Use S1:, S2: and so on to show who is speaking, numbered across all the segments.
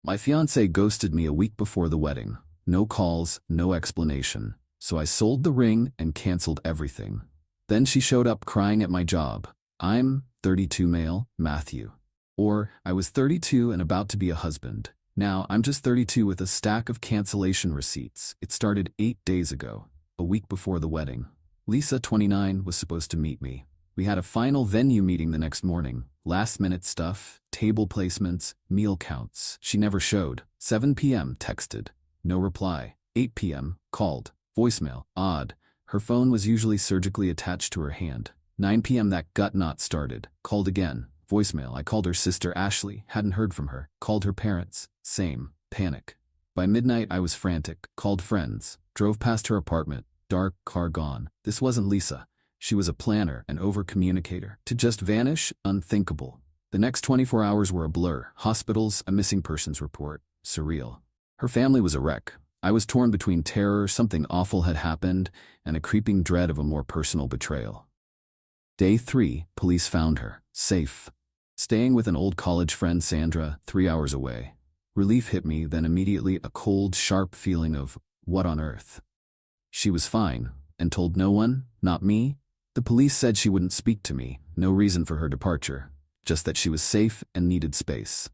S1: My fiancée ghosted me a week before the wedding. No calls, no explanation. So I sold the ring and canceled everything. Then she showed up crying at my job. I'm 32 male, Matthew. Or, I was 32 and about to be a husband. Now, I'm just 32 with a stack of cancellation receipts. It started 8 days ago, a week before the wedding. Lisa, 29, was supposed to meet me. We had a final venue meeting the next morning. Last-minute stuff, table placements, meal counts. She never showed. 7 p.m. texted. No reply. 8 p.m. called. Voicemail. Odd. Her phone was usually surgically attached to her hand. 9 p.m. that gut knot started. Called again. Voicemail. I called her sister Ashley. Hadn't heard from her. Called her parents. Same. Panic. By midnight I was frantic. Called friends. Drove past her apartment. Dark, car gone. This wasn't Lisa. She was a planner, an over-communicator. To just vanish? Unthinkable. The next 24 hours were a blur. Hospitals, a missing persons report. Surreal. Her family was a wreck. I was torn between terror, something awful had happened, and a creeping dread of a more personal betrayal. Day 3, police found her. Safe. Staying with an old college friend, Sandra, 3 hours away. Relief hit me, then immediately a cold, sharp feeling of, what on earth? She was fine, and told no one, not me. The police said she wouldn't speak to me, no reason for her departure, just that she was safe and needed space.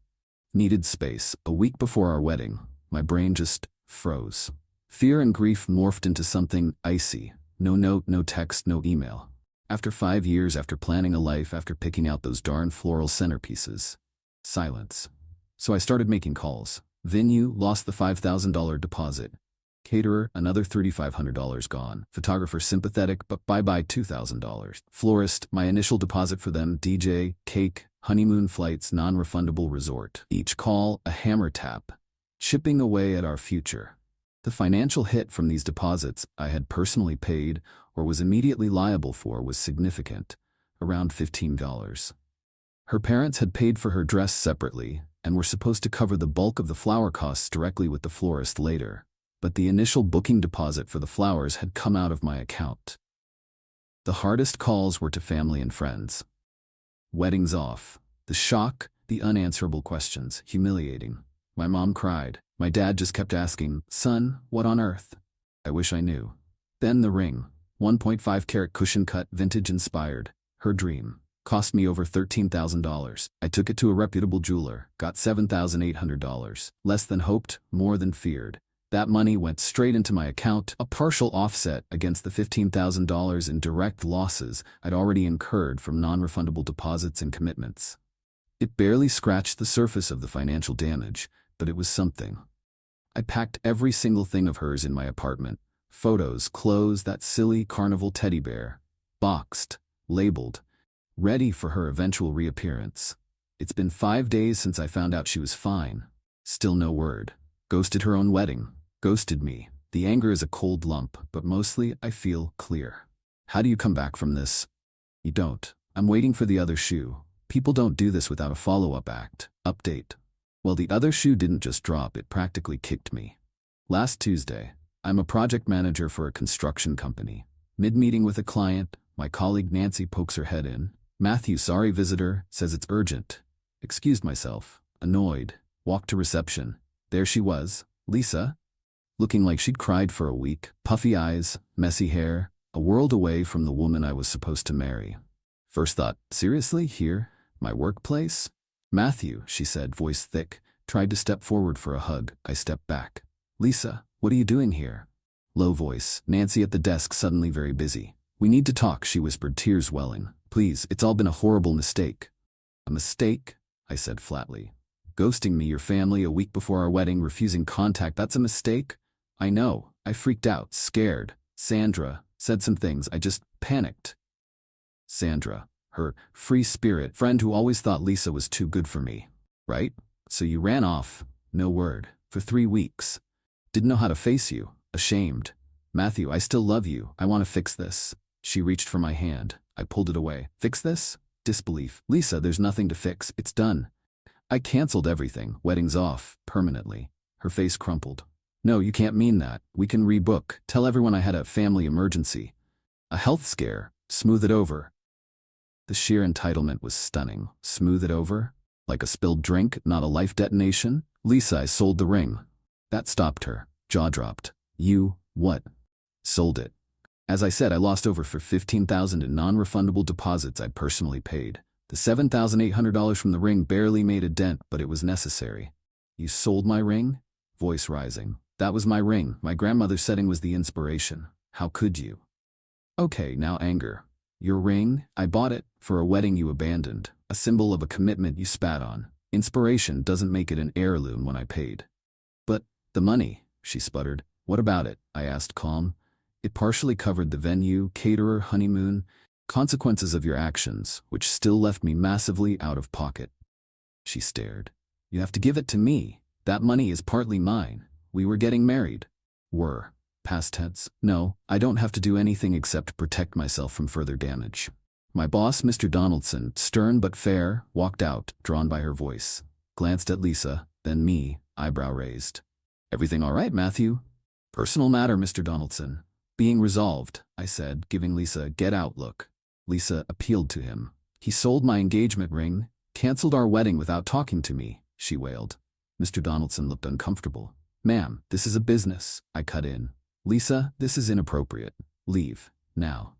S1: Needed space. A week before our wedding, my brain just froze. Fear and grief morphed into something icy. No note, no text, no email. After 5 years, after planning a life, after picking out those darn floral centerpieces. Silence. So I started making calls. Venue, lost the $5,000 deposit. Caterer, another $3,500 gone. Photographer, sympathetic, but bye-bye $2,000. Florist, my initial deposit for them. DJ, cake, honeymoon flights, non-refundable resort. Each call, a hammer tap. Chipping away at our future. The financial hit from these deposits I had personally paid or was immediately liable for was significant, around $15. Her parents had paid for her dress separately and were supposed to cover the bulk of the flower costs directly with the florist later. But the initial booking deposit for the flowers had come out of my account. The hardest calls were to family and friends. Weddings off. The shock, the unanswerable questions, humiliating. My mom cried. My dad just kept asking, son, what on earth? I wish I knew. Then the ring. 1.5 carat cushion cut, vintage inspired. Her dream. Cost me over $13,000. I took it to a reputable jeweler. Got $7,800. Less than hoped, more than feared. That money went straight into my account, a partial offset against the $15,000 in direct losses I'd already incurred from non-refundable deposits and commitments. It barely scratched the surface of the financial damage, but it was something. I packed every single thing of hers in my apartment. Photos, clothes, that silly carnival teddy bear. Boxed, labeled, ready for her eventual reappearance. It's been 5 days since I found out she was fine. Still no word. Ghosted her own wedding. Ghosted me. The anger is a cold lump, but mostly I feel clear. How do you come back from this? You don't. I'm waiting for the other shoe. People don't do this without a follow-up act. Update. Well, the other shoe didn't just drop, it practically kicked me. Last Tuesday, I'm a project manager for a construction company. Mid-meeting with a client, my colleague Nancy pokes her head in. Matthew, sorry visitor, says it's urgent. Excused myself. Annoyed. Walked to reception. There she was, Lisa. Looking like she'd cried for a week. Puffy eyes, messy hair, a world away from the woman I was supposed to marry. First thought, seriously, here? My workplace? Matthew, she said, voice thick, tried to step forward for a hug. I stepped back. Lisa, what are you doing here? Low voice, Nancy at the desk, suddenly very busy. We need to talk, she whispered, tears welling. Please, it's all been a horrible mistake. A mistake? I said flatly. Ghosting me, your family, a week before our wedding, refusing contact, that's a mistake? I know. I freaked out, scared. Sandra said some things, I just panicked. Sandra, her free spirit friend who always thought Lisa was too good for me. Right? So you ran off, no word, for 3 weeks. Didn't know how to face you, ashamed. Matthew, I still love you, I want to fix this. She reached for my hand. I pulled it away. Fix this? Disbelief. Lisa, there's nothing to fix, it's done. I canceled everything, weddings off, permanently. Her face crumpled. No, you can't mean that. We can rebook. Tell everyone I had a family emergency. A health scare. Smooth it over. The sheer entitlement was stunning. Smooth it over? Like a spilled drink, not a life detonation? Lisa, I sold the ring. That stopped her. Jaw dropped. You, what? Sold it. As I said, I lost over for $15,000 in non-refundable deposits I'd personally paid. The $7,800 from the ring barely made a dent, but it was necessary. You sold my ring? Voice rising. That was my ring. My grandmother's setting was the inspiration. How could you? Okay, now anger. Your ring? I bought it for a wedding you abandoned, a symbol of a commitment you spat on. Inspiration doesn't make it an heirloom when I paid. But the money, she sputtered. What about it? I asked, calm. It partially covered the venue, caterer, honeymoon, consequences of your actions, which still left me massively out of pocket. She stared. You have to give it to me. That money is partly mine. We were getting married. Were. Past tense. No, I don't have to do anything except protect myself from further damage. My boss, Mr. Donaldson, stern but fair, walked out, drawn by her voice. Glanced at Lisa, then me, eyebrow raised. Everything all right, Matthew? Personal matter, Mr. Donaldson. Being resolved, I said, giving Lisa a get-out look. Lisa appealed to him. He sold my engagement ring, canceled our wedding without talking to me, she wailed. Mr. Donaldson looked uncomfortable. Ma'am, this is a business, I cut in. Lisa, this is inappropriate. Leave, now.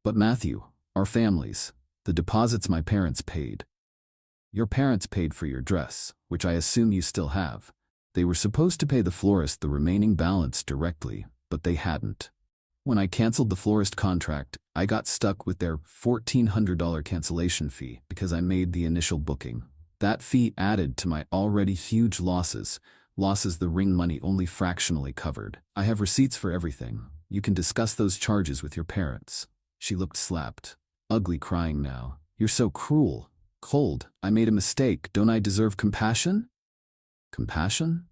S1: But Matthew, our families, the deposits my parents paid. Your parents paid for your dress, which I assume you still have. They were supposed to pay the florist the remaining balance directly, but they hadn't. When I canceled the florist contract, I got stuck with their $1,400 cancellation fee because I made the initial booking. That fee added to my already huge losses the ring money only fractionally covered. I have receipts for everything. You can discuss those charges with your parents. She looked slapped, ugly, crying now. You're so cruel. Cold. I made a mistake. Don't I deserve compassion? Compassion?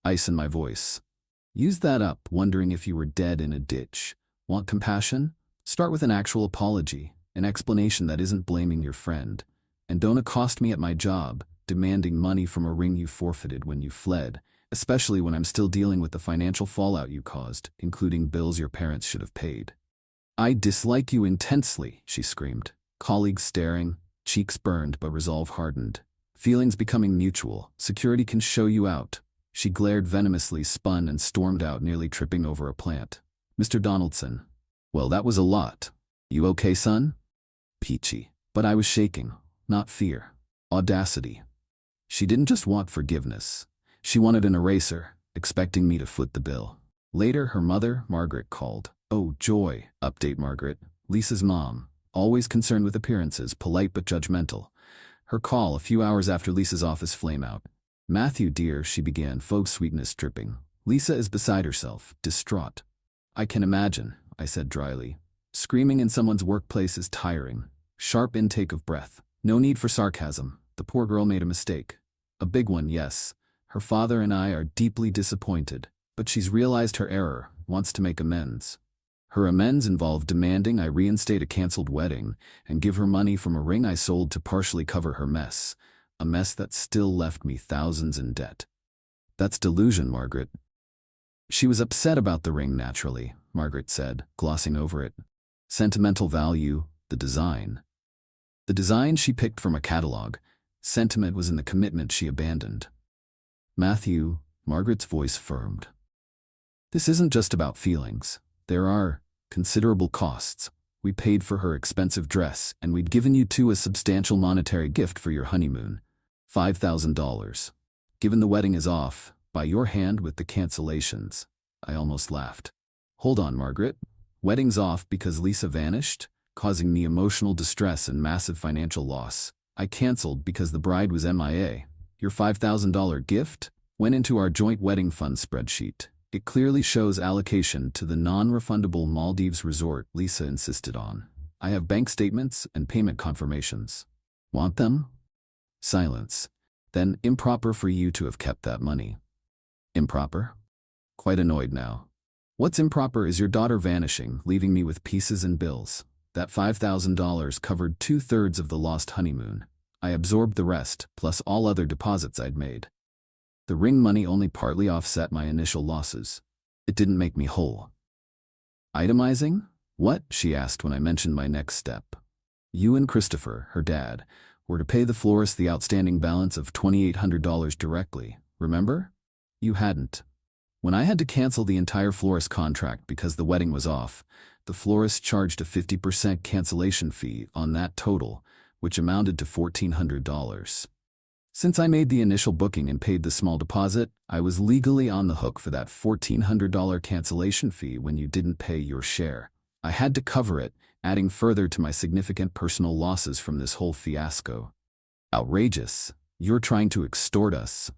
S1: Ice in my voice. Use that up, wondering if you were dead in a ditch. Want compassion? Start with an actual apology, an explanation that isn't blaming your friend. And don't accost me at my job, demanding money from a ring you forfeited when you fled, especially when I'm still dealing with the financial fallout you caused, including bills your parents should have paid. I dislike you intensely, she screamed. Colleagues staring, cheeks burned but resolve hardened. Feelings becoming mutual. Security can show you out. She glared venomously, spun, and stormed out, nearly tripping over a plant. Mr. Donaldson. Well, that was a lot. You okay, son? Peachy. But I was shaking. Not fear. Audacity. She didn't just want forgiveness. She wanted an eraser, expecting me to foot the bill. Later, her mother, Margaret, called. Oh, joy. Update, Margaret. Lisa's mom. Always concerned with appearances, polite but judgmental. Her call a few hours after Lisa's office flameout. Matthew, dear, she began, faux sweetness dripping. Lisa is beside herself, distraught. I can imagine, I said dryly. Screaming in someone's workplace is tiring. Sharp intake of breath. No need for sarcasm. The poor girl made a mistake. A big one, yes. Her father and I are deeply disappointed. But she's realized her error, wants to make amends. Her amends involved demanding I reinstate a canceled wedding and give her money from a ring I sold to partially cover her mess. A mess that still left me thousands in debt. That's delusion, Margaret. She was upset about the ring, naturally, Margaret said, glossing over it. Sentimental value, the design. The design she picked from a catalog. Sentiment was in the commitment she abandoned. Matthew, Margaret's voice firmed. This isn't just about feelings. There are considerable costs. We paid for her expensive dress, and we'd given you two a substantial monetary gift for your honeymoon. $5,000. Given the wedding is off, by your hand with the cancellations. I almost laughed. Hold on, Margaret. Wedding's off because Lisa vanished, causing me emotional distress and massive financial loss. I canceled because the bride was MIA. Your $5,000 gift went into our joint wedding fund spreadsheet. It clearly shows allocation to the non-refundable Maldives resort Lisa insisted on. I have bank statements and payment confirmations. Want them? Silence. Then improper for you to have kept that money. Improper? Quite annoyed now. What's improper is your daughter vanishing, leaving me with pieces and bills. That $5,000 covered 2/3 of the lost honeymoon. I absorbed the rest, plus all other deposits I'd made. The ring money only partly offset my initial losses. It didn't make me whole. Itemizing? What? She asked when I mentioned my next step. You and Christopher, her dad, or to pay the florist the outstanding balance of $2,800 directly, remember? You hadn't. When I had to cancel the entire florist contract because the wedding was off, the florist charged a 50% cancellation fee on that total, which amounted to $1,400. Since I made the initial booking and paid the small deposit, I was legally on the hook for that $1,400 cancellation fee when you didn't pay your share. I had to cover it, adding further to my significant personal losses from this whole fiasco. Outrageous. You're trying to extort us.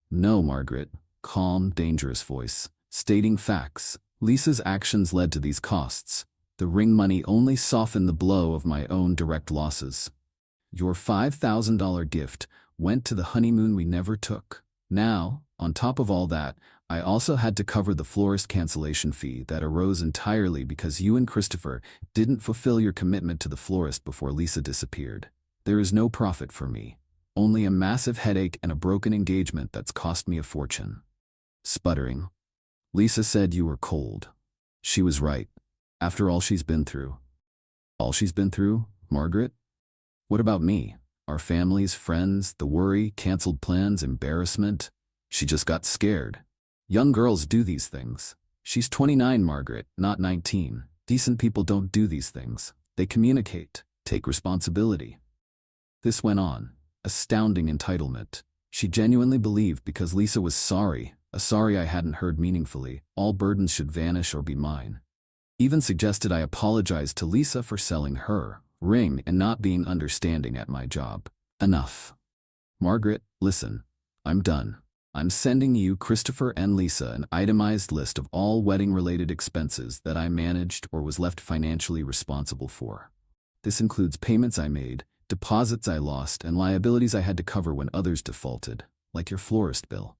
S1: No, Margaret. Calm, dangerous voice, stating facts. Lisa's actions led to these costs. The ring money only softened the blow of my own direct losses. Your $5,000 gift went to the honeymoon we never took. Now, on top of all that, I also had to cover the florist cancellation fee that arose entirely because you and Christopher didn't fulfill your commitment to the florist before Lisa disappeared. There is no profit for me. Only a massive headache and a broken engagement that's cost me a fortune. Sputtering. Lisa said you were cold. She was right. After all she's been through. All she's been through, Margaret? What about me? Our families, friends, the worry, canceled plans, embarrassment? She just got scared. Young girls do these things. She's 29, Margaret, not 19. Decent people don't do these things. They communicate, take responsibility. This went on. Astounding entitlement. She genuinely believed because Lisa was sorry, a sorry I hadn't heard meaningfully, all burdens should vanish or be mine. Even suggested I apologize to Lisa for selling her ring and not being understanding at my job. Enough. Margaret, listen. I'm done. I'm sending you, Christopher and Lisa, an itemized list of all wedding-related expenses that I managed or was left financially responsible for. This includes payments I made, deposits I lost, and liabilities I had to cover when others defaulted, like your florist bill.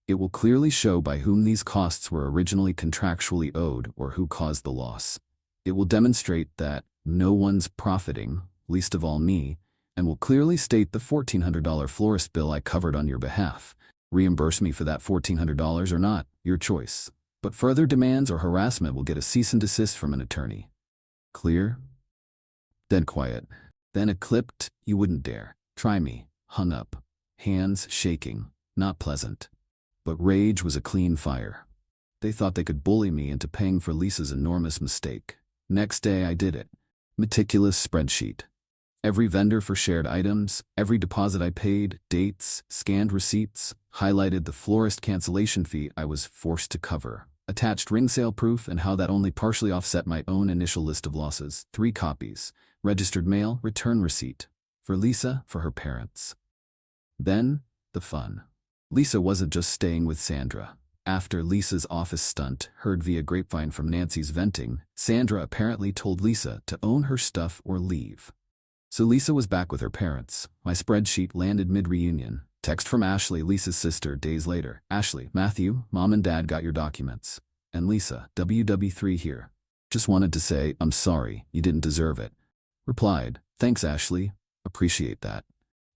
S1: It will clearly show by whom these costs were originally contractually owed or who caused the loss. It will demonstrate that no one's profiting, least of all me, and will clearly state the $1,400 florist bill I covered on your behalf. Reimburse me for that $1,400 or not, your choice. But further demands or harassment will get a cease and desist from an attorney. Clear? Dead quiet. Then it clipped, you wouldn't dare. Try me. Hung up. Hands shaking. Not pleasant. But rage was a clean fire. They thought they could bully me into paying for Lisa's enormous mistake. Next day I did it. Meticulous spreadsheet. Every vendor for shared items, every deposit I paid, dates, scanned receipts, highlighted the florist cancellation fee I was forced to cover, attached ring sale proof and how that only partially offset my own initial list of losses, 3 copies, registered mail, return receipt. For Lisa, for her parents. Then, the fun. Lisa wasn't just staying with Sandra. After Lisa's office stunt, heard via grapevine from Nancy's venting, Sandra apparently told Lisa to own her stuff or leave. So Lisa was back with her parents. My spreadsheet landed mid-reunion. Text from Ashley, Lisa's sister, days later. Ashley, Matthew, Mom and Dad got your documents. And Lisa, WW3 here. Just wanted to say, I'm sorry, you didn't deserve it. Replied, thanks Ashley, appreciate that.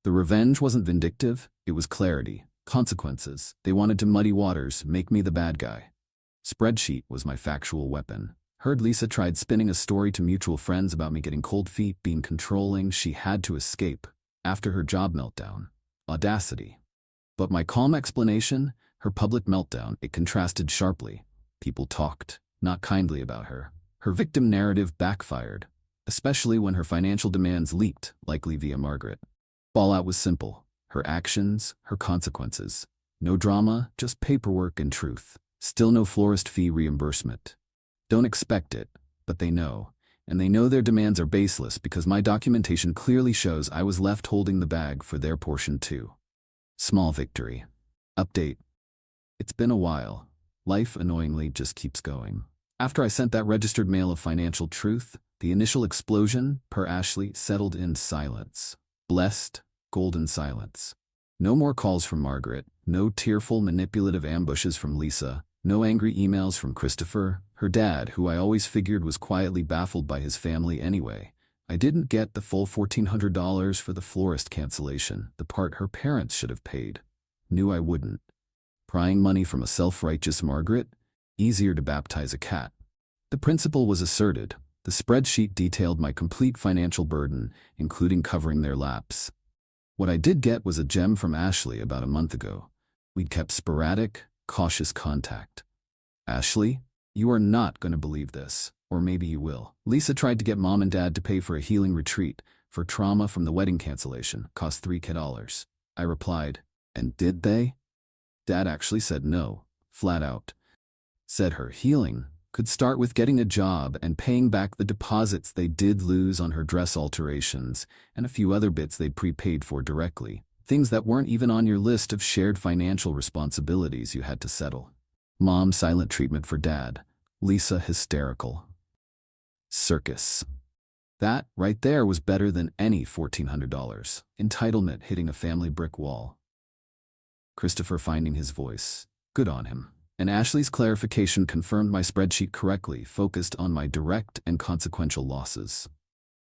S1: The revenge wasn't vindictive, it was clarity. Consequences. They wanted to muddy waters, make me the bad guy. Spreadsheet was my factual weapon. Heard Lisa tried spinning a story to mutual friends about me getting cold feet, being controlling, she had to escape. After her job meltdown. Audacity. But my calm explanation, her public meltdown, it contrasted sharply. People talked, not kindly about her. Her victim narrative backfired, especially when her financial demands leaked, likely via Margaret. Fallout was simple. Her actions, her consequences. No drama, just paperwork and truth. Still no florist fee reimbursement. Don't expect it, but they know. And they know their demands are baseless because my documentation clearly shows I was left holding the bag for their portion too. Small victory. Update. It's been a while. Life annoyingly just keeps going. After I sent that registered mail of financial truth, the initial explosion, per Ashley, settled in silence. Blessed, golden silence. No more calls from Margaret, no tearful, manipulative ambushes from Lisa, no angry emails from Christopher, her dad, who I always figured was quietly baffled by his family anyway. I didn't get the full $1,400 for the florist cancellation, the part her parents should have paid. Knew I wouldn't. Prying money from a self-righteous Margaret? Easier to baptize a cat. The principle was asserted. The spreadsheet detailed my complete financial burden, including covering their lapse. What I did get was a gem from Ashley about a month ago. We'd kept sporadic, cautious contact. Ashley, you are not going to believe this, or maybe you will. Lisa tried to get mom and dad to pay for a healing retreat for trauma from the wedding cancellation, cost $3,000. I replied, and did they? Dad actually said no, flat out. Said her healing could start with getting a job and paying back the deposits they did lose on her dress alterations and a few other bits they'd prepaid for directly, things that weren't even on your list of shared financial responsibilities you had to settle. Mom silent treatment for dad. Lisa hysterical. Circus. That, right there, was better than any $1,400. Entitlement hitting a family brick wall. Christopher finding his voice. Good on him. And Ashley's clarification confirmed my spreadsheet correctly, focused on my direct and consequential losses.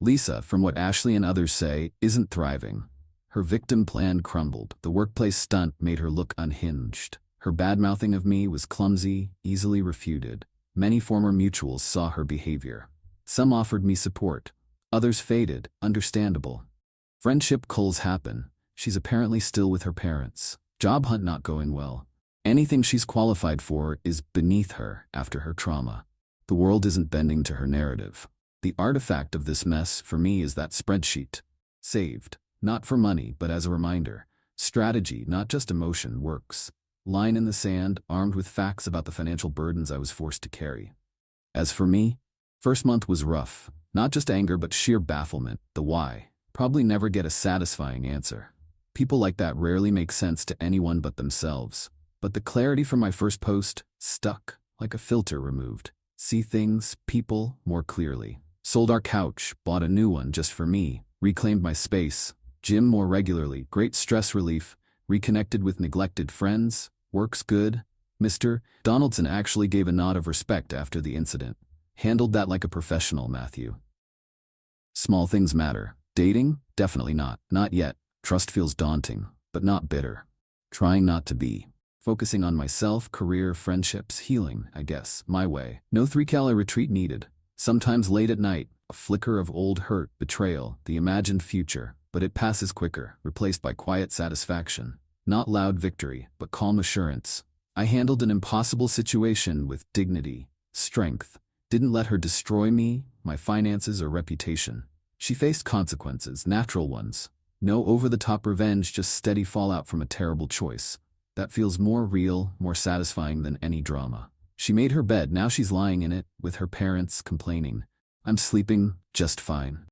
S1: Lisa, from what Ashley and others say, isn't thriving. Her victim plan crumbled. The workplace stunt made her look unhinged. Her bad-mouthing of me was clumsy, easily refuted. Many former mutuals saw her behavior. Some offered me support. Others faded, understandable. Friendship culls happen. She's apparently still with her parents. Job hunt not going well. Anything she's qualified for is beneath her after her trauma. The world isn't bending to her narrative. The artifact of this mess for me is that spreadsheet. Saved, not for money, but as a reminder. Strategy, not just emotion, works. Line in the sand, armed with facts about the financial burdens I was forced to carry. As for me, first month was rough. Not just anger, but sheer bafflement. The why. Probably never get a satisfying answer. People like that rarely make sense to anyone but themselves. But the clarity from my first post stuck, like a filter removed. See things, people, more clearly. Sold our couch, bought a new one just for me, reclaimed my space, gym more regularly, great stress relief, reconnected with neglected friends, works good. Mr. Donaldson actually gave a nod of respect after the incident. Handled that like a professional, Matthew. Small things matter. Dating? Definitely not. Not yet. Trust feels daunting, but not bitter. Trying not to be. Focusing on myself, career, friendships, healing, I guess, my way. No 3-calorie retreat needed. Sometimes late at night, a flicker of old hurt, betrayal, the imagined future, but it passes quicker, replaced by quiet satisfaction. Not loud victory, but calm assurance. I handled an impossible situation with dignity, strength. Didn't let her destroy me, my finances, or reputation. She faced consequences, natural ones. No over-the-top revenge, just steady fallout from a terrible choice. That feels more real, more satisfying than any drama. She made her bed, now she's lying in it, with her parents complaining. I'm sleeping just fine.